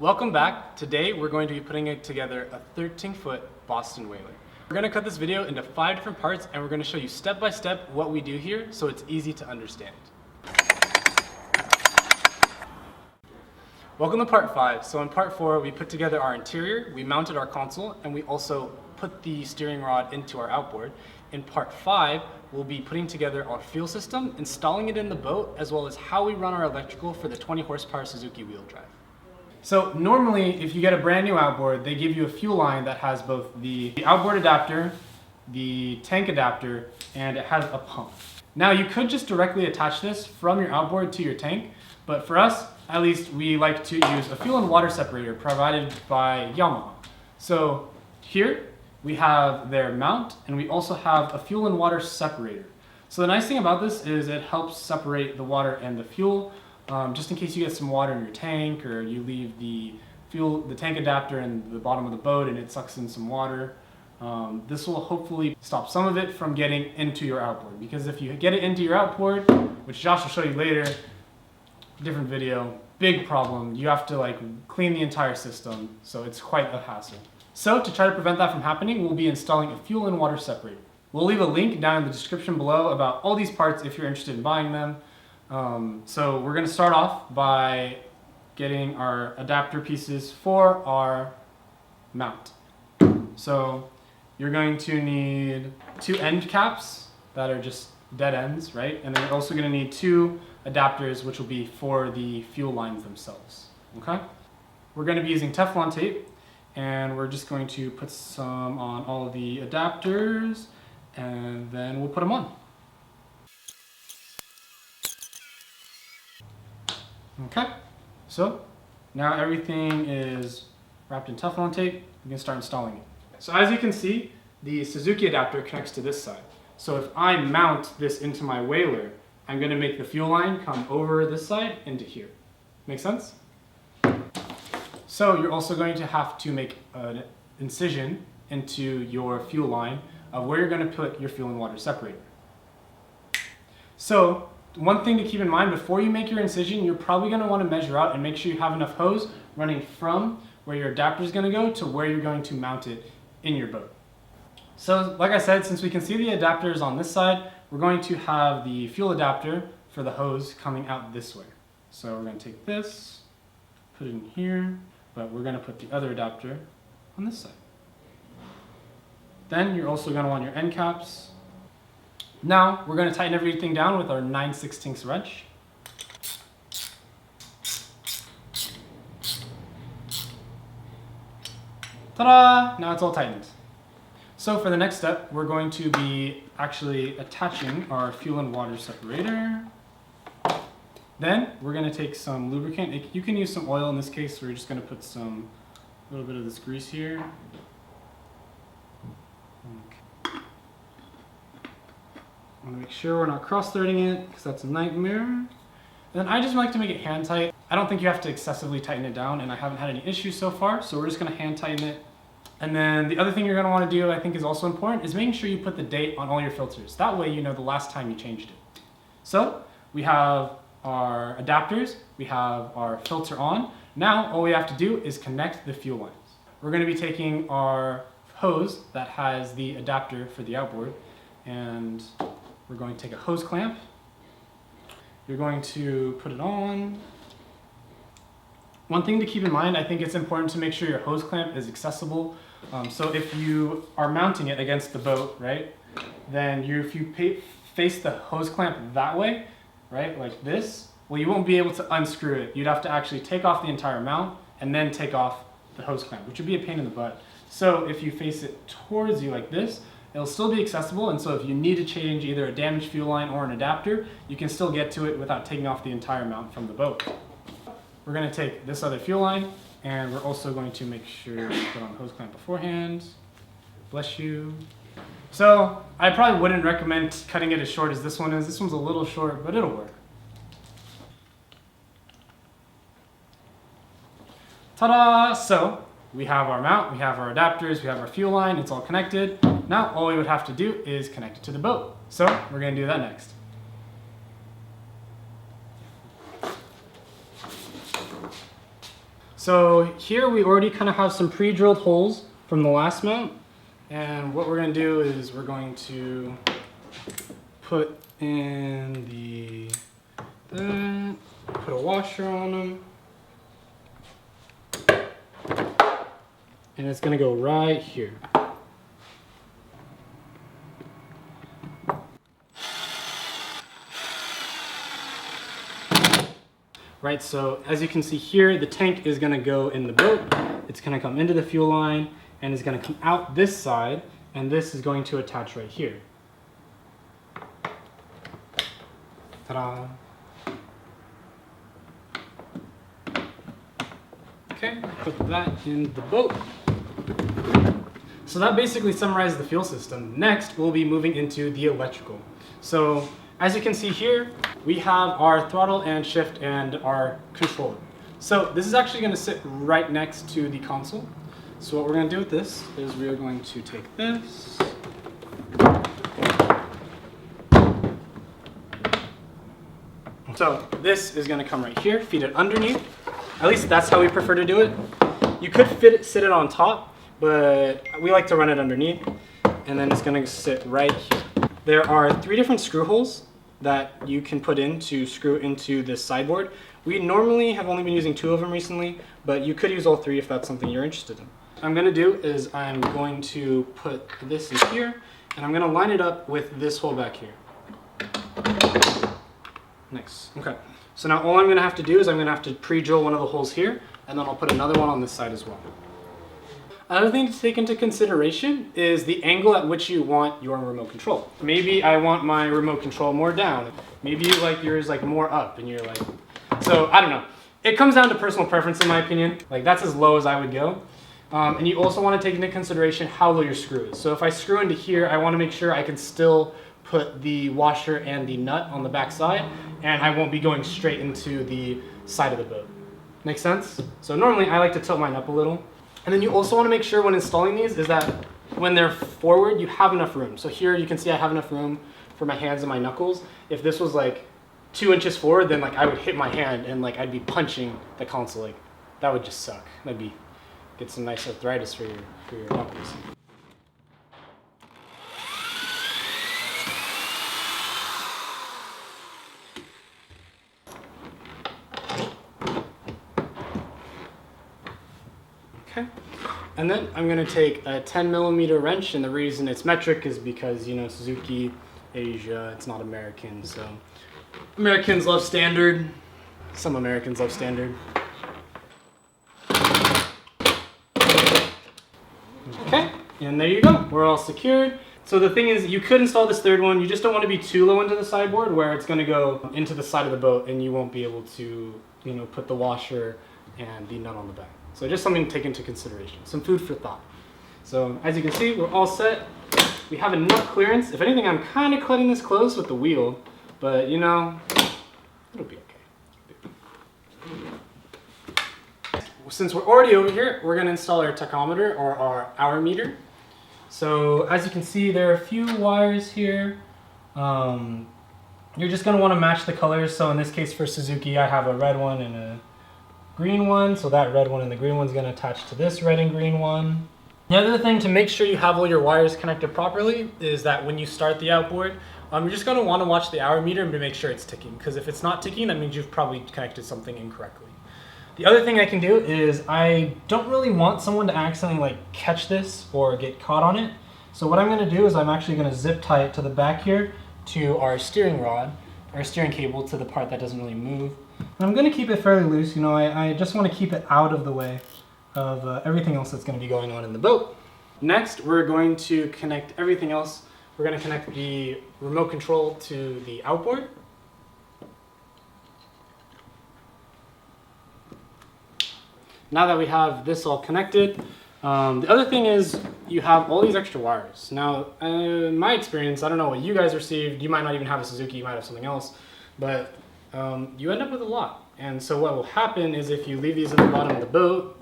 Welcome back. Today we're going to be putting together a 13-foot Boston whaler. We're going to cut this video into 5 different parts and we're going to show you step by step what we do here so it's easy to understand. Welcome to part 5. So in part 4 we put together our interior, we mounted our console, and we also put the steering rod into our outboard. In part 5 we'll be putting together our fuel system, installing it in the boat, as well as how we run our electrical for the 20 horsepower Suzuki wheel drive. So normally, if you get a brand new outboard, they give you a fuel line that has both the outboard adapter, the tank adapter, and it has a pump. Now you could just directly attach this from your outboard to your tank, but for us, at least, we like to use a fuel and water separator provided by Yamaha. So here we have their mount, and we also have a fuel and water separator. So the nice thing about this is it helps separate the water and the fuel. Just in case you get some water in your tank, or you leave the tank adapter in the bottom of the boat and it sucks in some water. This will hopefully stop some of it from getting into your outboard, because if you get it into your outboard, which Josh will show you later, different video, big problem. You have to clean the entire system, so it's quite a hassle. So to try to prevent that from happening, we'll be installing a fuel and water separator. We'll leave a link down in the description below about all these parts if you're interested in buying them. So we're going to start off by getting our adapter pieces for our mount. So you're going to need 2 end caps that are just dead ends, right? And then you're also going to need 2 adapters, which will be for the fuel lines themselves, okay? We're going to be using Teflon tape, and we're just going to put some on all of the adapters, and then we'll put them on. Okay, so now everything is wrapped in Teflon tape. We can start installing it. So as you can see, the Suzuki adapter connects to this side. So if I mount this into my whaler, I'm going to make the fuel line come over this side into here. Make sense? So you're also going to have to make an incision into your fuel line of where you're going to put your fuel and water separator. So one thing to keep in mind before you make your incision, you're probably going to want to measure out and make sure you have enough hose running from where your adapter is going to go to where you're going to mount it in your boat. So like I said, since we can see the adapters on this side, we're going to have the fuel adapter for the hose coming out this way. So we're going to take this, put it in here, but we're going to put the other adapter on this side. Then you're also going to want your end caps. Now we're going to tighten everything down with our 9/16 wrench. Ta-da! Now it's all tightened. So for the next step, we're going to be actually attaching our fuel and water separator. Then we're going to take some lubricant. You can use some oil in this case. We're just going to put a little bit of this grease here. Okay. I want to make sure we're not cross-threading it, because that's a nightmare. Then I just like to make it hand tight. I don't think you have to excessively tighten it down, and I haven't had any issues so far, so we're just going to hand tighten it. And then the other thing you're going to want to do, I think is also important, is making sure you put the date on all your filters. That way you know the last time you changed it. So we have our adapters, we have our filter on. Now all we have to do is connect the fuel lines. We're going to be taking our hose that has the adapter for the outboard, and we're going to take a hose clamp. You're going to put it on. One thing to keep in mind, I think it's important to make sure your hose clamp is accessible. So if you are mounting it against the boat, right, then if you face the hose clamp that way, right, like this, well, you won't be able to unscrew it. You'd have to actually take off the entire mount and then take off the hose clamp, which would be a pain in the butt. So if you face it towards you like this, it'll still be accessible, and so if you need to change either a damaged fuel line or an adapter, you can still get to it without taking off the entire mount from the boat. We're going to take this other fuel line, and we're also going to make sure to put on the hose clamp beforehand. Bless you. So I probably wouldn't recommend cutting it as short as this one is. This one's a little short, but it'll work. Ta-da! So we have our mount, we have our adapters, we have our fuel line, it's all connected. Now all we would have to do is connect it to the boat. So we're going to do that next. So here we already kind of have some pre-drilled holes from the last mount. And what we're going to do is we're going to put in put a washer on them. And it's going to go right here. Right, so as you can see here, the tank is going to go in the boat. It's going to come into the fuel line and is going to come out this side, and this is going to attach right here. Ta-da! Okay, put that in the boat. So that basically summarizes the fuel system. Next, we'll be moving into the electrical. So as you can see here, we have our throttle and shift and our controller. So this is actually going to sit right next to the console. So what we're going to do with this is we are going to take this. So this is going to come right here, feed it underneath. At least that's how we prefer to do it. You could sit it on top, but we like to run it underneath. And then it's going to sit right here. There are 3 different screw holes that you can put in to screw into this sideboard. We normally have only been using 2 of them recently, but you could use all 3 if that's something you're interested in. What I'm going to do is I'm going to put this in here, and I'm going to line it up with this hole back here. Nice. Okay. So now all I'm going to have to do is I'm going to have to pre-drill one of the holes here, and then I'll put another one on this side as well. Another thing to take into consideration is the angle at which you want your remote control. Maybe I want my remote control more down. Maybe you like yours like more up, and you're like, so I don't know. It comes down to personal preference in my opinion. Like that's as low as I would go. And you also want to take into consideration how low your screw is. So if I screw into here, I want to make sure I can still put the washer and the nut on the back side, and I won't be going straight into the side of the boat. Make sense? So normally I like to tilt mine up a little. And then you also want to make sure when installing these is that when they're forward, you have enough room. So here you can see I have enough room for my hands and my knuckles. If this was like 2 inches forward, then like I would hit my hand and like I'd be punching the console. Like that would just suck. That'd be get some nice arthritis for your knuckles. Okay, and then I'm going to take a 10mm wrench, and the reason it's metric is because, you know, Suzuki, Asia, it's not American, so Americans love standard. Some Americans love standard. Okay, and there you go. We're all secured. So the thing is, you could install this third one. You just don't want to be too low into the sideboard where it's going to go into the side of the boat and you won't be able to, you know, put the washer and the nut on the back. So just something to take into consideration. Some food for thought. So as you can see, we're all set. We have enough clearance. If anything, I'm kind of cutting this close with the wheel, but you know, it'll be okay. Since we're already over here, we're going to install our tachometer or our hour meter. So as you can see, there are a few wires here. You're just going to want to match the colors. So in this case for Suzuki, I have a red one and a green one. So that red one and the green one is going to attach to this red and green one. The other thing to make sure you have all your wires connected properly is that when you start the outboard, you're just going to want to watch the hour meter and make sure it's ticking. Because if it's not ticking, that means you've probably connected something incorrectly. The other thing I can do is I don't really want someone to accidentally like catch this or get caught on it. So what I'm going to do is I'm actually going to zip tie it to the back here to our steering rod, our steering cable, to the part that doesn't really move. And I'm going to keep it fairly loose. You know, I just want to keep it out of the way of everything else that's going to be going on in the boat. Next, we're going to connect everything else. We're going to connect the remote control to the outboard. Now that we have this all connected, the other thing is you have all these extra wires. Now, in my experience, I don't know what you guys received. You might not even have a Suzuki, you might have something else, but you end up with a lot. And so what will happen is if you leave these at the bottom of the boat,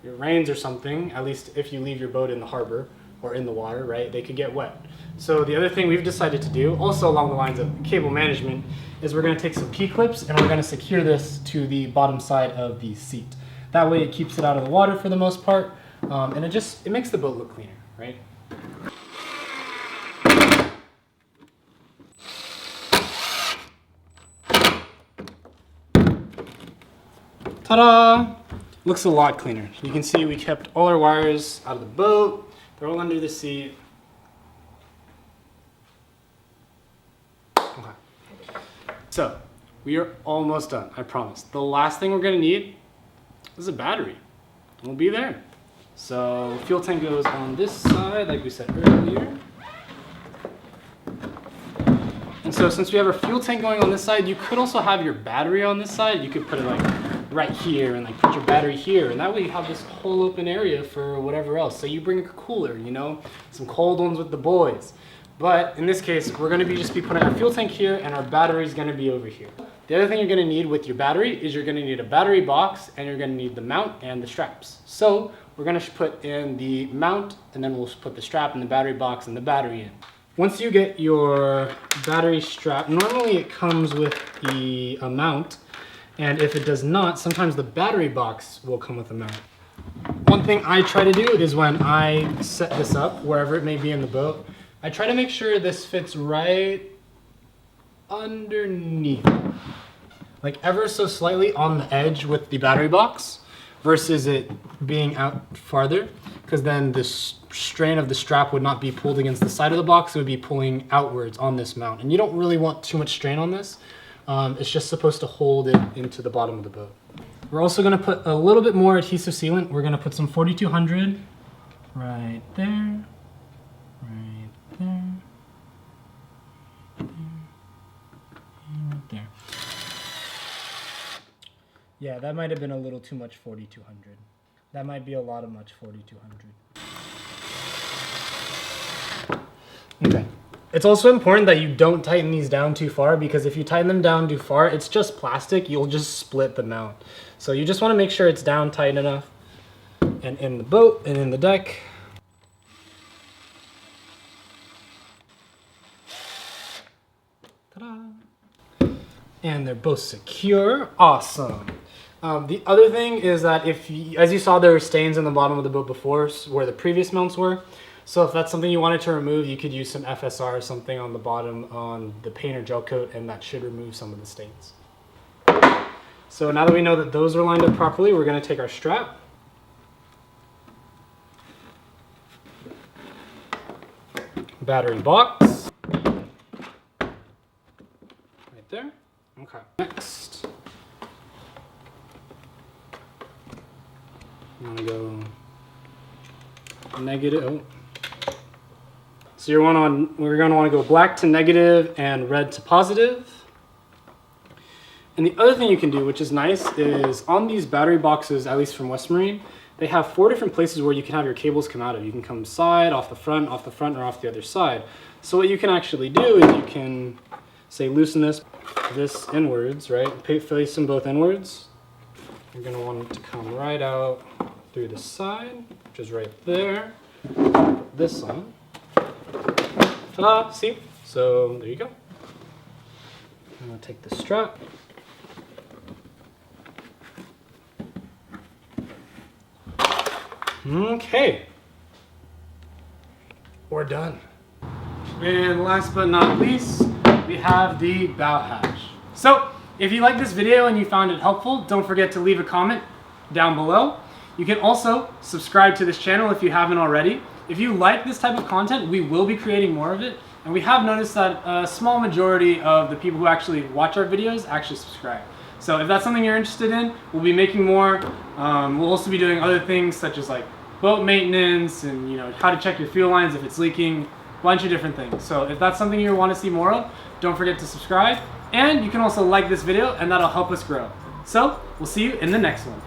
it rains or something, at least if you leave your boat in the harbor or in the water, right, they could get wet. So the other thing we've decided to do, also along the lines of cable management, is we're going to take some P-clips and we're going to secure this to the bottom side of the seat. That way it keeps it out of the water for the most part, and it makes the boat look cleaner, right? Ta-da! Looks a lot cleaner. You can see we kept all our wires out of the boat. They're all under the seat. Okay. So, we are almost done, I promise. The last thing we're gonna need is a battery. We'll be there. So, fuel tank goes on this side, like we said earlier. And so, since we have our fuel tank going on this side, you could also have your battery on this side. You could put it like right here and like put your battery here, and that way you have this whole open area for whatever else. So you bring a cooler, you know, some cold ones with the boys. But in this case, we're going to be putting our fuel tank here, and our battery is going to be over here. The other thing you're going to need with your battery is you're going to need a battery box, and you're going to need the mount and the straps. So we're going to put in the mount, and then we'll put the strap in the battery box and the battery in. Once you get your battery strap, normally it comes with the mount. And if it does not, sometimes the battery box will come with a mount. One thing I try to do is when I set this up, wherever it may be in the boat, I try to make sure this fits right underneath. Like ever so slightly on the edge with the battery box versus it being out farther, because then this strain of the strap would not be pulled against the side of the box, it would be pulling outwards on this mount. And you don't really want too much strain on this. It's just supposed to hold it into the bottom of the boat. We're also going to put a little bit more adhesive sealant. We're going to put some 4200 right there, right there, and right there. Yeah, that might have been a little too much 4200. That might be a lot of much 4200. Okay. It's also important that you don't tighten these down too far, because if you tighten them down too far, it's just plastic, you'll just split the mount. So you just want to make sure it's down tight enough and in the boat and in the deck. Ta-da! And they're both secure. Awesome. The other thing is that as you saw, there were stains in the bottom of the boat before where the previous mounts were. So if that's something you wanted to remove, you could use some FSR or something on the bottom on the paint or gel coat, and that should remove some of the stains. So now that we know that those are lined up properly, we're going to take our strap. Battery box. Right there. Okay. Next, I'm going to go negative. Oh. So we're going to want to go black to negative and red to positive. And the other thing you can do, which is nice, is on these battery boxes, at least from West Marine, they have 4 different places where you can have your cables come out of. You can come side, off the front, or off the other side. So what you can actually do is you can, say, loosen this inwards, right? Face them both inwards. You're going to want it to come right out through the side, which is right there. Put this on. Ta-da! See? So there you go. I'm going to take the strap. Okay. We're done. And last but not least, we have the bow hatch. So if you like this video and you found it helpful, don't forget to leave a comment down below. You can also subscribe to this channel if you haven't already. If you like this type of content, we will be creating more of it. And we have noticed that a small majority of the people who actually watch our videos actually subscribe. So if that's something you're interested in, we'll be making more. We'll also be doing other things such as like boat maintenance and how to check your fuel lines if it's leaking, a bunch of different things. So if that's something you want to see more of, don't forget to subscribe. And you can also like this video, and that'll help us grow. So we'll see you in the next one.